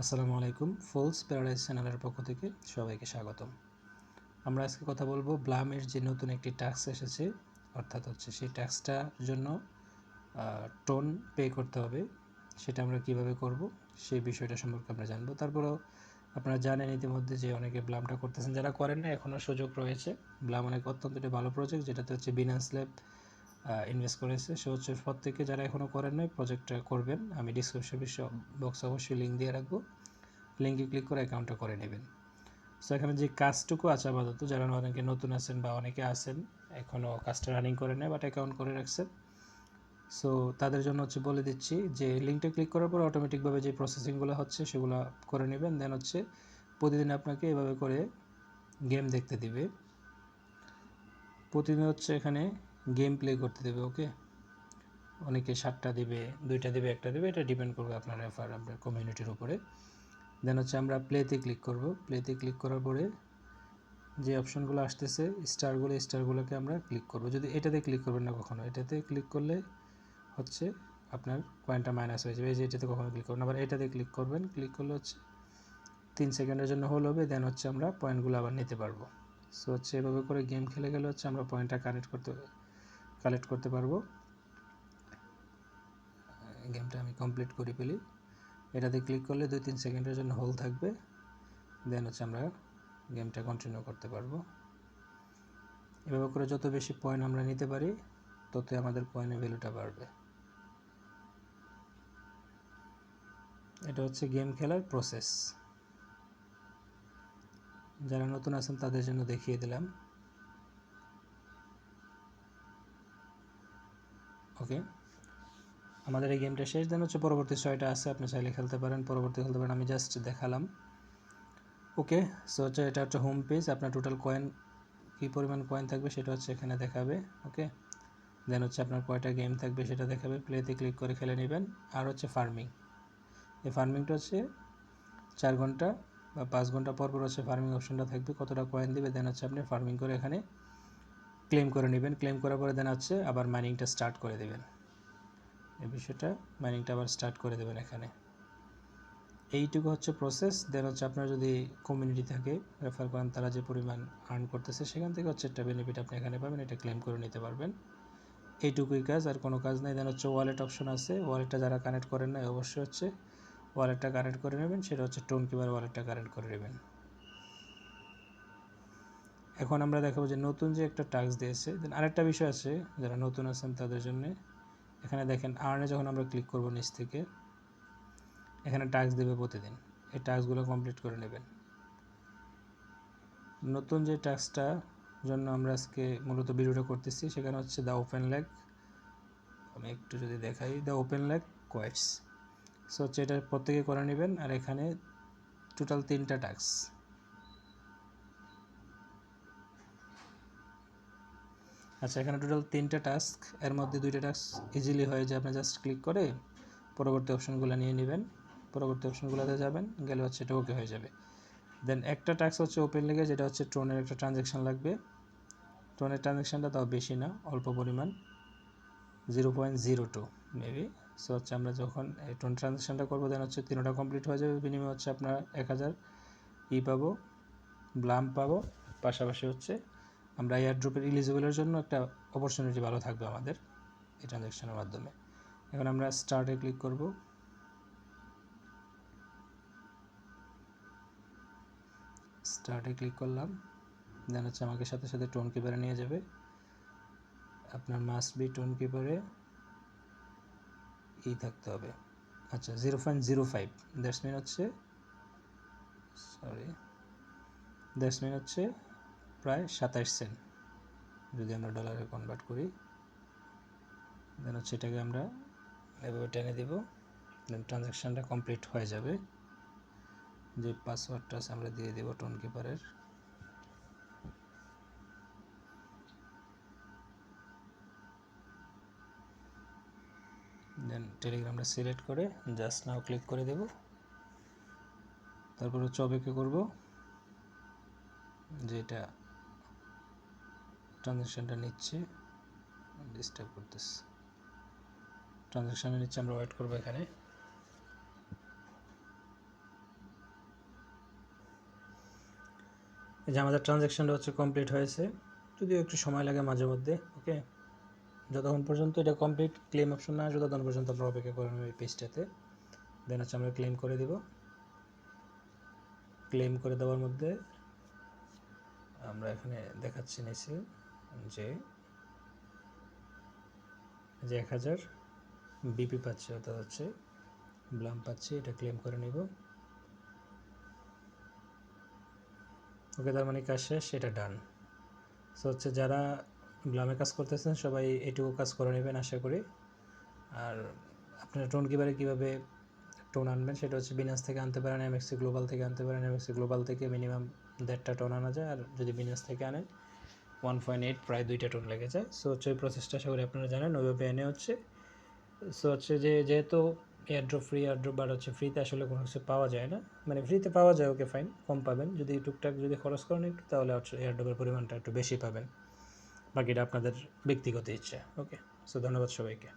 আসসালামু আলাইকুম। Fools paradise চ্যানেলের পক্ষ থেকে সবাইকে স্বাগতম। আমরা আজকে কথা বলবো ব্লামের যে নতুন একটি টাস্ক এসেছে, অর্থাৎ সেই টাস্কটার জন্য টোন পে করতে হবে। সেটা আমরা কিভাবে করব সেই বিষয়টা সম্পর্কে আমরা জানবো। তারপরেও আপনারা জানেন ইতিমধ্যে যে অনেকে ব্লামটা করতেছেন, যারা করেন না এখনও সুযোগ রয়েছে। ব্লাম অত্যন্ত একটি ভালো প্রজেক্ট, যেটাতে বিনান্স ল্যাব ইনভেস্ট করেছে। সে প্রত্যেকে যারা এখনও করেন নাই প্রজেক্টটা করবেন। আমি ডিসক্রিপশন বক্সে অবশ্যই লিঙ্ক দিয়ে রাখবো, লিঙ্কে ক্লিক করে অ্যাকাউন্টটা করে নেবেন। সো এখানে যে কাজটুকু আছে আপাতত, যারা অনেকে নতুন আছেন বা অনেকে আছেন এখনও কাজটা রানিং করে নেয় বাট অ্যাকাউন্ট করে রাখছেন, সো তাদের জন্য বলে দিচ্ছি যে লিঙ্কটা ক্লিক করার পর অটোমেটিকভাবে যে প্রসেসিংগুলো হচ্ছে সেগুলো করে নেবেন। দেন প্রতিদিন আপনাকে এভাবে করে গেম দেখতে দিবে। প্রতিদিন এখানে গেম প্লে করতে দেবে। ওকে, অনেকে 7টা দিবে, 2টা দিবে, 1টা দিবে, এটা ডিপেন্ড করবে আপনার রেফার আপনার কমিউনিটির উপরে। দেন আমরা প্লেতে ক্লিক করব। প্লেতে ক্লিক করার পরে যে অপশনগুলো আসতেছে স্টারগুলোকে আমরা ক্লিক করব। যদি এটাতে ক্লিক করবেন না কখনো, এটাতে ক্লিক করলে আপনার কয়েনটা মাইনাস হয়ে যাবে। এই যে এটাতে কখনো ক্লিক করবেন, আবার এটাতে ক্লিক করবেন। ক্লিক করলে 3 সেকেন্ডের জন্য হোল্ড হবে। দেন আমরা পয়েন্টগুলো আবার নিতে পারবো। সো এভাবে করে গেম খেলে গেলে আমরা পয়েন্টটা কালেক্ট করতে পারবো। গেমটা আমি কমপ্লিট করে ফেলি। এটাতে ক্লিক করলে 2-3 সেকেন্ডের জন্য হোল্ড থাকবে। দেন আমরা গেমটা কন্টিনিউ করতে পারবো। এভাবে করে যত বেশি পয়েন্ট আমরা নিতে পারি ততই আমাদের কয়েনের ভ্যালুটা বাড়বে। এটা গেম খেলার প্রসেস। যারা নতুন আছেন তাদের জন্য দেখিয়ে দিলাম। ওকে, আমাদের এই গেমটা শেষ। দেন পরবর্তী 6টা আছে, আপনি চাইলে খেলতে পারেন, পরবর্তী খেলতে পারেন, আমি জাস্ট দেখালাম। ওকে, সো এটা হোম পেজ। আপনার টোটাল কয়েন কী পরিমাণ কয়েন থাকবে সেটা এখানে দেখাবে। ওকে, দেন আপনার কয়টা গেম থাকবে সেটা দেখাবে। প্লেতে ক্লিক করে খেলে নেবেন। আর ফার্মিং, এই ফার্মিংটা 4 ঘন্টা বা 5 ঘন্টা পর পর ফার্মিং অপশনটা থাকবে, কতটা কয়েন দিবে। দেন আপনি ফার্মিং করে এখানে ক্লেম করে নেবেন। ক্লেম করার পরে দেন আবার মাইনিংটা স্টার্ট করে দেবেন। এই বিষয়টা মাইনিংটা আবার স্টার্ট করে দেবেন এখানে। এইটুকু প্রসেস। দেন আপনার যদি কমিউনিটি থাকে রেফার করেন, তারা যে পরিমাণ আর্ন করতেছে সেখান থেকে একটা বেনিফিট আপনি এখানে পাবেন, এটা ক্লেম করে নিতে পারবেন। এইটুকুই কাজ, আর কোনো কাজ নেই। দেন ওয়ালেট অপশন আছে। ওয়ালেটটা যারা কানেক্ট করেন না অবশ্যই ওয়ালেটটা কানেক্ট করে নেবেন। সেটা টোন কিপার ওয়ালেটটা কানেক্ট করে নেবেন। এখন আমরা দেখাবো যে নতুন যে একটা টাস্ক দিয়েছে। দেন আরেকটা বিষয় আছে, যারা নতুন আছেন তাদের জন্য এখানে দেখেন আর্নে যখন আমরা ক্লিক করব নিচ থেকে এখানে টাস্ক দেবে প্রতিদিন। এই টাস্কগুলো কমপ্লিট করে নেবেন। নতুন যে টাস্কটা জন্য আমরা আজকে মূলত ভিডিওটা করতেছি সেখানে দ্য ওপেন লেগ। আমি একটু যদি দেখাই, দ্য ওপেন লেগ কোয়েটস। সো এটা প্রত্যেকে করে নেবেন। আর এখানে টোটাল 3টা টাস্ক। আচ্ছা, এখানে টোটাল 3টা টাস্ক, এর মধ্যে 2টা টাস্ক ইজিলি হয়ে যায়। আপনি জাস্ট ক্লিক করে পরবর্তী অপশনগুলো নিয়ে নেবেন, পরবর্তী অপশনগুলোতে যাবেন, গেলে এটা ওকে হয়ে যাবে। দেন একটা টাস্ক ওপেন লেগে, যেটা ট্রোনের একটা ট্রানজ্যাকশন লাগবে। ট্রোনের ট্রানজ্যাকশনটা তাও বেশি না, অল্প পরিমাণ, 0.02 মেবি। সো আমরা যখন এই ট্রোন ট্রানজ্যাকশনটা করবো দেন 3টা কমপ্লিট হয়ে যাবে। বিনিময়ে আপনার 1000 পাবো, ব্লাম পাবো। পাশাপাশি আমরা এয়ারড্রপের এলিজিবলের জন্য একটা অপরচুনিটি ভালো থাকবে আমাদের এই ট্রানজ্যাকশনের মাধ্যমে। এখন আমরা স্টার্টে ক্লিক করব। স্টার্টে ক্লিক করলাম। দেন আমাকে সাথে সাথে টোন কিপারে নিয়ে যাবে। আপনার মাস্ট বি টোন কিপারে থাকতে হবে। আচ্ছা, 0.05, দ্যাটস মিন প্রায় 27 সেন্ট যদি আমরা ডলারে কনভার্ট করি। দেন এটাকে আমরা এভাবে টেনে দিব। দেন ট্রানজ্যাকশানটা কমপ্লিট হয়ে যাবে। যে পাসওয়ার্ডটা আমরা দিয়ে দেব টোন কিপারের। দেন টেলিগ্রামটা সিলেক্ট করে জাস্ট নাও ক্লিক করে দেব। তারপর অপেক্ষা করব যে এটা ট্রানজ্যাকশানটা নিচ্ছে, ডিস্টার্ব করতেছে। ট্রানজ্যাকশানটা নিচ্ছে, আমরা ওয়েট করবো এখানে। এই যে আমাদের ট্রানজ্যাকশনটা হচ্ছে কমপ্লিট হয়েছে, যদিও একটু সময় লাগে মাঝে মধ্যে। ওকে, যতক্ষণ পর্যন্ত এটা কমপ্লিট ক্লেম অপশন না আসবে ততক্ষণ পর্যন্ত আমরা অপেক্ষা করে নেব এই পেজটাতে। দেন হচ্ছে আমরা ক্লেম করে দিব। ক্লেম করে দেওয়ার মধ্যে আমরা এখানে দেখাচ্ছি নিচে যে 1000 বিপি পাচ্ছি, অর্থাৎ হচ্ছে ব্লাম পাচ্ছি, এটা ক্লেম করে নিব। ওকে, তার মানে কাজ শেষ, এটা ডান। সো হচ্ছে যারা ব্লামে কাজ করতেছেন সবাই এটুকু কাজ করে নেবেন আশা করি। আর আপনারা টোন কিবারে কীভাবে টোন আনবেন সেটা হচ্ছে বিনাস থেকে আনতে পারেন, এমএক্সি গ্লোবাল থেকে আনতে পারেন। এমএক্সি গ্লোবাল থেকে মিনিমাম 1.5টা টোন আনা যায়, আর যদি বিনাস থেকে আনেন 1.8 প্রায় 2টা টোন লেগে যায়। সো হচ্ছে ওই প্রসেসটা আশা করি আপনারা জানেন, ওইভাবে এনে হচ্ছে। সো হচ্ছে যেহেতু এয়ারড্রপ ফ্রি, এয়ারড্রপ বাট হচ্ছে ফ্রিতে আসলে কোনো কিছু পাওয়া যায় না, মানে ফ্রিতে পাওয়া যায়, ওকে ফাইন, কম পাবেন। যদি টুকটাক যদি খরচ করেন একটু, তাহলে হচ্ছে এয়ারড্রপের পরিমাণটা একটু বেশি পাবেন। বাকিটা আপনাদের ব্যক্তিগত ইচ্ছা। ওকে, সো ধন্যবাদ সবাইকে।